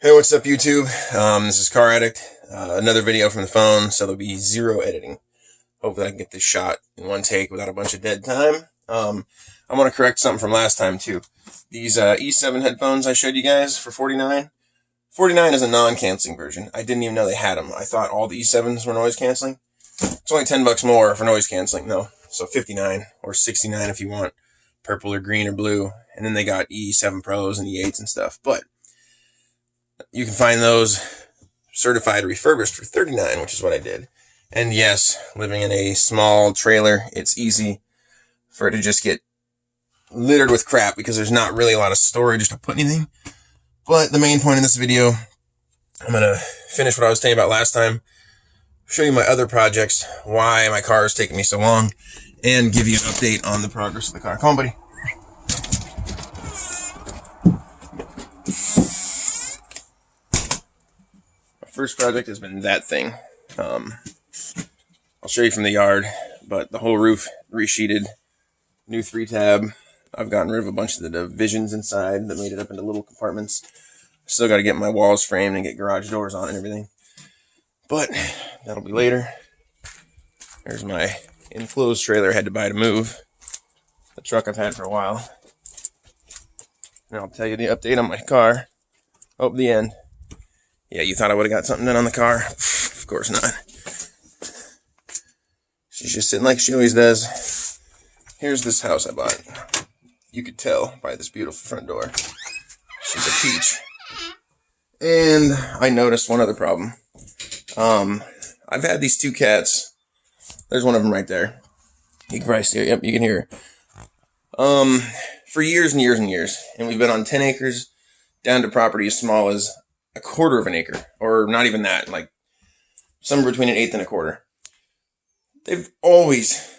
Hey, what's up, YouTube? This is Car Addict. Another video from the phone, so there'll be zero editing. Hopefully I can get this shot in one take without a bunch of dead time. I want to correct something from last time, too. These E7 headphones I showed you guys for $49. $49 is a non-canceling version. I didn't even know they had them. I thought all the E7s were noise canceling. It's only $10 more for noise canceling, though. So $59 or $69 if you want purple or green or blue. And then they got E7 Pros and E8s and stuff. But you can find those certified refurbished for $39, which is what I did. And yes, living in a small trailer, it's easy for it to just get littered with crap because there's not really a lot of storage to put anything. But the main point of this video, I'm going to finish what I was telling you about last time, show you my other projects, why my car is taking me so long, and give you an update on the progress of the car. Come on, buddy. First project has been that thing. I'll show you from the yard, but the whole roof resheeted, new 3-tab. I've gotten rid of a bunch of the divisions inside that made it up into little compartments. Still got to get my walls framed and get garage doors on and everything, but that'll be later. There's my enclosed trailer I had to buy to move, the truck I've had for a while. And I'll tell you the update on my car. Oh, the end. Yeah, you thought I would have got something done on the car? Of course not. She's just sitting like she always does. Here's this house I bought. You could tell by this beautiful front door. She's a peach. And I noticed one other problem. I've had these two cats. There's one of them right there. You can probably see her. Yep, you can hear her. For years and years and years. And we've been on 10 acres down to property as small as a quarter of an acre, or not even that, like somewhere between an eighth and a quarter. They've always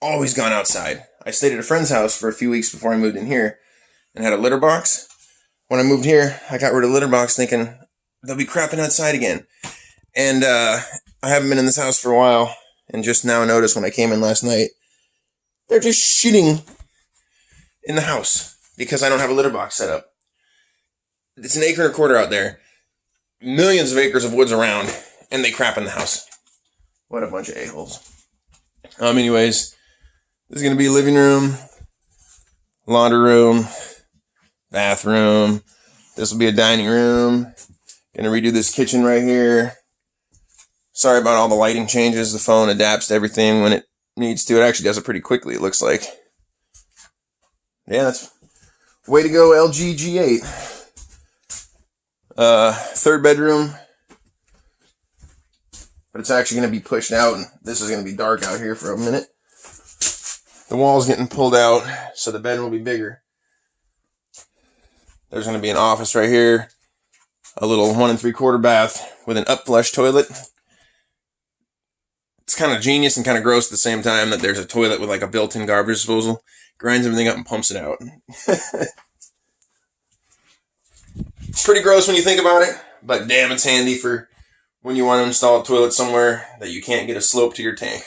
gone outside. I stayed at a friend's house for a few weeks before I moved in here and had a litter box. When I moved here, I got rid of the litter box thinking they'll be crapping outside again. And I haven't been in this house for a while, and just now noticed when I came in last night, they're just shitting in the house because I don't have a litter box set up. It's an acre and a quarter out there. Millions of acres of woods around, and they crap in the house. What a bunch of a-holes. Anyways, this is going to be living room, laundry room, bathroom. This will be a dining room. Going to redo this kitchen right here. Sorry about all the lighting changes. The phone adapts to everything when it needs to. It actually does it pretty quickly, it looks like. Yeah, that's way to go, LG G8. Third bedroom, but it's actually going to be pushed out, and this is going to be dark out here for a minute. The wall's getting pulled out, so the bed will be bigger. There's going to be an office right here, a little 1 3/4 bath with an upflush toilet. It's kind of genius and kind of gross at the same time that there's a toilet with like a built-in garbage disposal. Grinds everything up and pumps it out. It's pretty gross when you think about it, but damn, it's handy for when you want to install a toilet somewhere that you can't get a slope to your tank.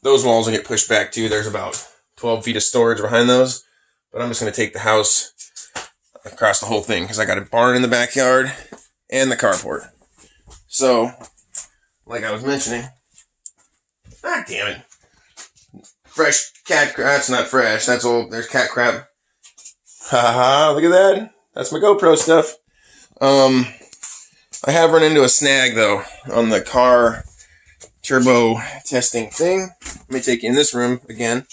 Those walls will get pushed back too. There's about 12 feet of storage behind those, but I'm just going to take the house across the whole thing because I got a barn in the backyard and the carport. So, like I was mentioning, damn it. Fresh cat crap. That's not fresh. That's old. There's cat crap. Ha ha ha, look at that. That's my GoPro stuff. I have run into a snag, though, on the car turbo testing thing. Let me take you in this room again.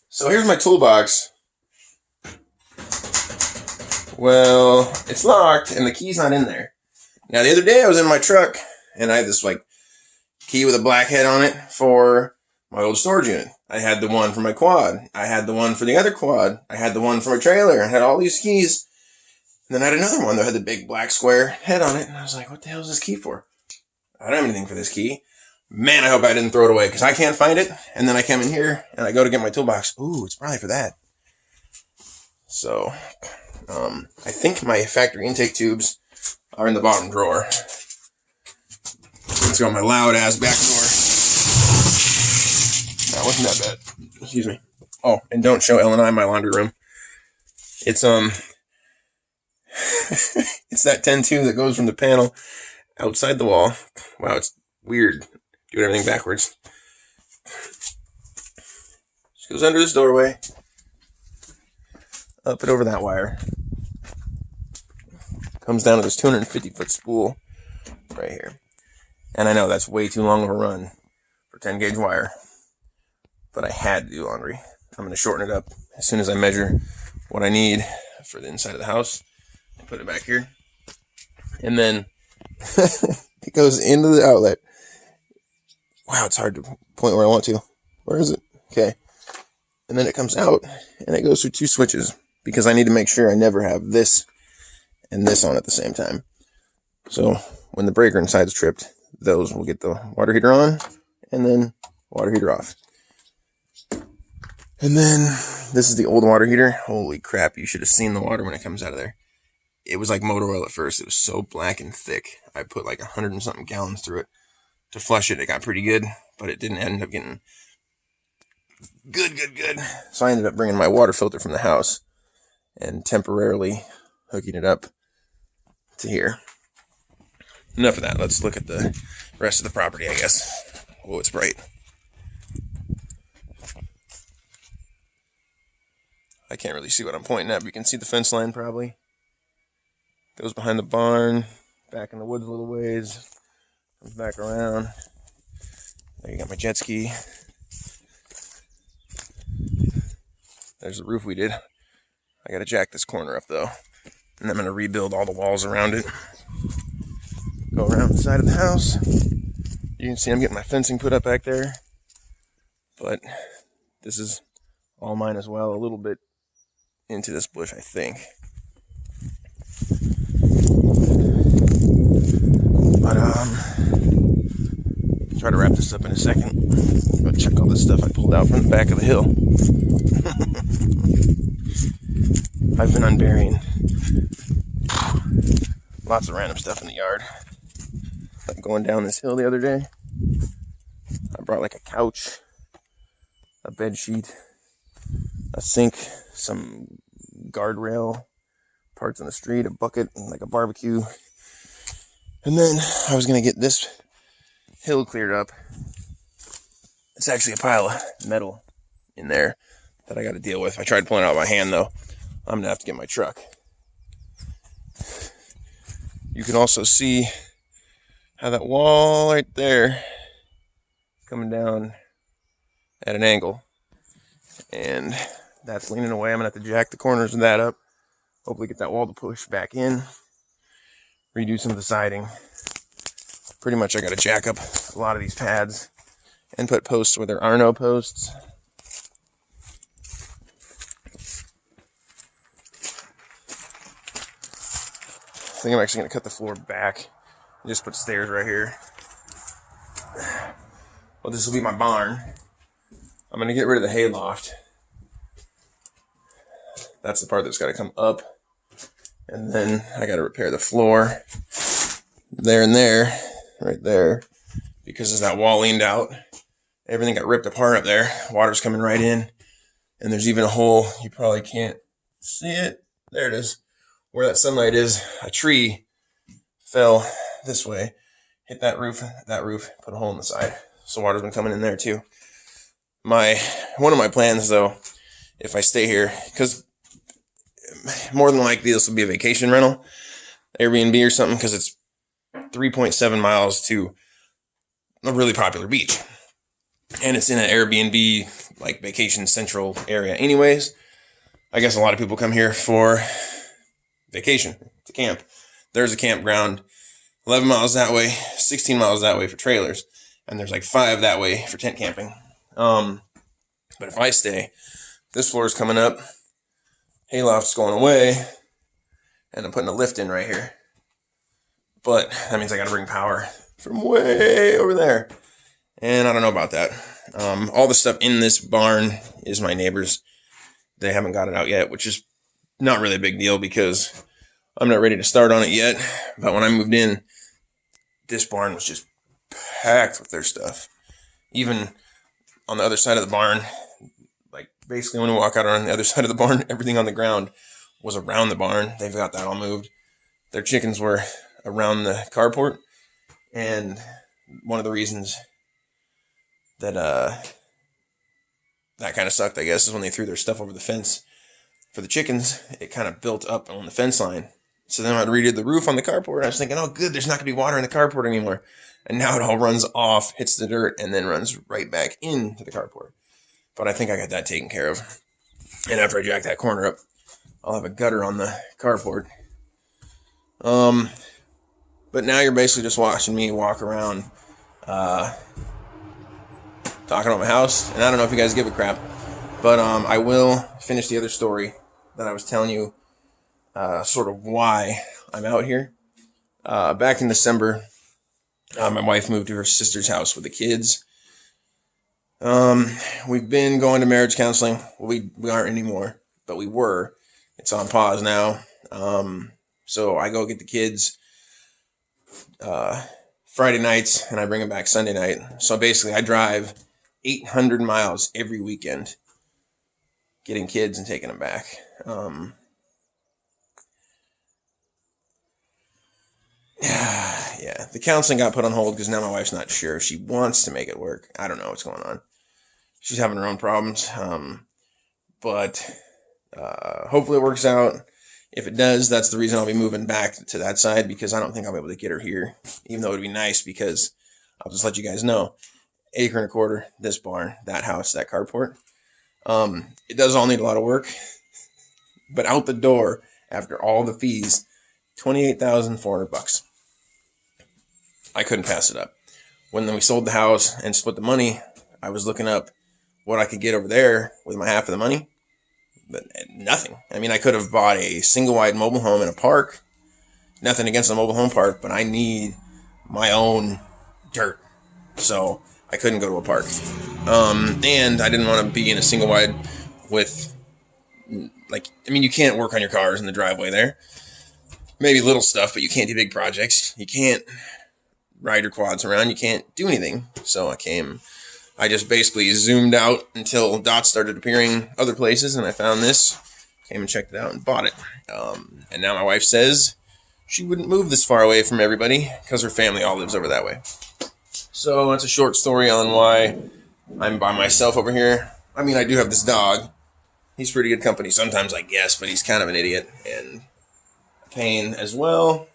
So here's my toolbox. Well, it's locked, and the key's not in there. Now, the other day I was in my truck, and I had this, like, key with a black head on it for my old storage unit. I had the one for my quad. I had the one for the other quad. I had the one for my trailer. I had all these keys. And then I had another one that had the big black square head on it. And I was like, what the hell is this key for? I don't have anything for this key. Man, I hope I didn't throw it away because I can't find it. And then I come in here and I go to get my toolbox. Ooh, it's probably for that. So, I think my factory intake tubes are in the bottom drawer. Let's go on my loud ass back door. That wasn't that bad. Excuse me. Oh, and don't show Ellen and I my laundry room. It's it's that 10-2 that goes from the panel outside the wall. Wow, it's weird doing everything backwards. Just goes under this doorway, up and over that wire. Comes down to this 250-foot spool right here. And I know that's way too long of a run for 10-gauge wire, but I had to do laundry. I'm going to shorten it up as soon as I measure what I need for the inside of the house and put it back here. And then it goes into the outlet. Wow, it's hard to point where I want to. Where is it? Okay. And then it comes out and it goes through 2 switches because I need to make sure I never have this and this on at the same time. So when the breaker inside is tripped, those will get the water heater on and then water heater off. And then this is the old water heater. Holy crap, you should have seen the water when it comes out of there. It was like motor oil at first. It was so black and thick. I put like 100 and something gallons through it to flush it. It got pretty good, but it didn't end up getting good. So I ended up bringing my water filter from the house and temporarily hooking it up to here. Enough of that. Let's look at the rest of the property, I guess. Oh, it's bright. I can't really see what I'm pointing at, but you can see the fence line probably. Goes behind the barn, back in the woods a little ways, comes back around. There you got my jet ski. There's the roof we did. I gotta jack this corner up though, and I'm gonna rebuild all the walls around it. Go around the side of the house. You can see I'm getting my fencing put up back there, but this is all mine as well. A little bit into this bush, I think. But try to wrap this up in a second. Go check all this stuff I pulled out from the back of the hill. I've been unburying lots of random stuff in the yard. Like going down this hill the other day, I brought like a couch, a bed sheet, a sink, some guardrail parts in the street, a bucket, and like a barbecue. And then I was going to get this hill cleared up. It's actually a pile of metal in there that I got to deal with. I tried pulling it out by hand though. I'm going to have to get my truck. You can also see how that wall right there is coming down at an angle. And that's leaning away. I'm going to have to jack the corners of that up. Hopefully get that wall to push back in. Redo some of the siding. Pretty much I got to jack up a lot of these pads and put posts where there are no posts. I think I'm actually going to cut the floor back and just put stairs right here. Well, this will be my barn. I'm going to get rid of the hay loft. That's the part that's got to come up. And then I got to repair the floor there and there, right there, because as that wall leaned out, everything got ripped apart up there. Water's coming right in. And there's even a hole. You probably can't see it. There it is. Where that sunlight is, a tree fell this way, hit that roof, put a hole in the side. So water's been coming in there too. One of my plans though, if I stay here, because more than likely this will be a vacation rental, Airbnb or something, because it's 3.7 miles to a really popular beach. And it's in an Airbnb, like vacation central area anyways. I guess a lot of people come here for vacation, to camp. There's a campground 11 miles that way, 16 miles that way for trailers, and there's like 5 that way for tent camping. But if I stay, this floor is coming up, hayloft's going away, and I'm putting a lift in right here. But that means I got to bring power from way over there, and I don't know about that. All the stuff in this barn is my neighbor's. They haven't got it out yet, which is not really a big deal because I'm not ready to start on it yet. But when I moved in, this barn was just packed with their stuff. Even on the other side of the barn, like basically when we walk out on the other side of the barn, everything on the ground was around the barn. They've got that all moved. Their chickens were around the carport, and one of the reasons that that kind of sucked, I guess, is when they threw their stuff over the fence for the chickens, it kind of built up on the fence line. So then I'd redid the roof on the carport. I was thinking, oh, good, there's not going to be water in the carport anymore. And now it all runs off, hits the dirt, and then runs right back into the carport. But I think I got that taken care of. And after I jack that corner up, I'll have a gutter on the carport. But now you're basically just watching me walk around talking about my house. And I don't know if you guys give a crap, but I will finish the other story that I was telling you, sort of why I'm out here. Back in December, my wife moved to her sister's house with the kids. We've been going to marriage counseling. We aren't anymore, but we were. It's on pause now. So I go get the kids Friday nights, and I bring them back Sunday night. So basically, I drive 800 miles every weekend getting kids and taking them back. Yeah, the counseling got put on hold because now my wife's not sure. She wants to make it work. I don't know what's going on. She's having her own problems. But hopefully it works out. If it does, that's the reason I'll be moving back to that side, because I don't think I'll be able to get her here, even though it would be nice, because I'll just let you guys know. 1.25 acres, this barn, that house, that carport. It does all need a lot of work, but out the door, after all the fees, $28,400. I couldn't pass it up. When we sold the house and split the money, I was looking up what I could get over there with my half of the money, but nothing. I mean, I could have bought a single-wide mobile home in a park. Nothing against a mobile home park, but I need my own dirt. So I couldn't go to a park. And I didn't want to be in a single-wide with, like, I mean, you can't work on your cars in the driveway there. Maybe little stuff, but you can't do big projects. You can't ride your quads around. You can't do anything. So I just basically zoomed out until dots started appearing other places, and I found this, came and checked it out and bought it. And now my wife says she wouldn't move this far away from everybody because her family all lives over that way. So that's a short story on why I'm by myself over here. I mean, I do have this dog. He's pretty good company sometimes, I guess, but he's kind of an idiot and a pain as well.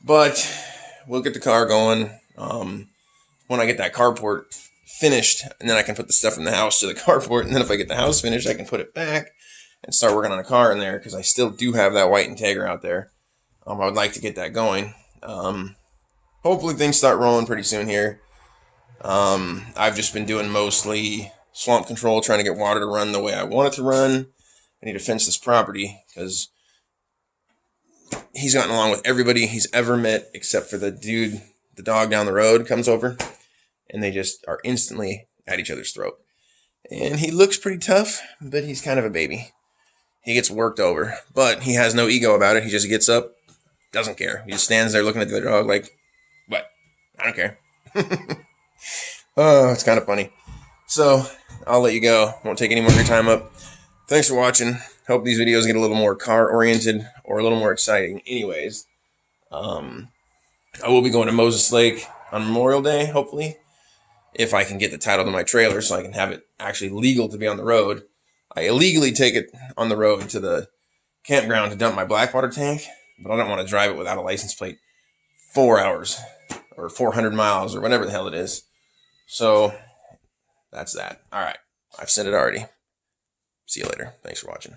But we'll get the car going. When I get that carport finished, and then I can put the stuff from the house to the carport, and then if I get the house finished, I can put it back and start working on a car in there, because I still do have that white Integra out there. I would like to get that going. Hopefully things start rolling pretty soon here. I've just been doing mostly swamp control, trying to get water to run the way I want it to run. I need to fence this property, because he's gotten along with everybody he's ever met, except for the dog down the road comes over, and they just are instantly at each other's throat. And he looks pretty tough, but he's kind of a baby. He gets worked over, but he has no ego about it. He just gets up, doesn't care. He just stands there looking at the other dog like, what? I don't care. Oh, it's kind of funny. So I'll let you go. Won't take any more of your time up. Thanks for watching. Hope these videos get a little more car-oriented or a little more exciting. Anyways, I will be going to Moses Lake on Memorial Day, hopefully, if I can get the title to my trailer so I can have it actually legal to be on the road. I illegally take it on the road to the campground to dump my Blackwater tank, but I don't want to drive it without a license plate 4 hours or 400 miles or whatever the hell it is. So that's that. All right. I've said it already. See you later. Thanks for watching.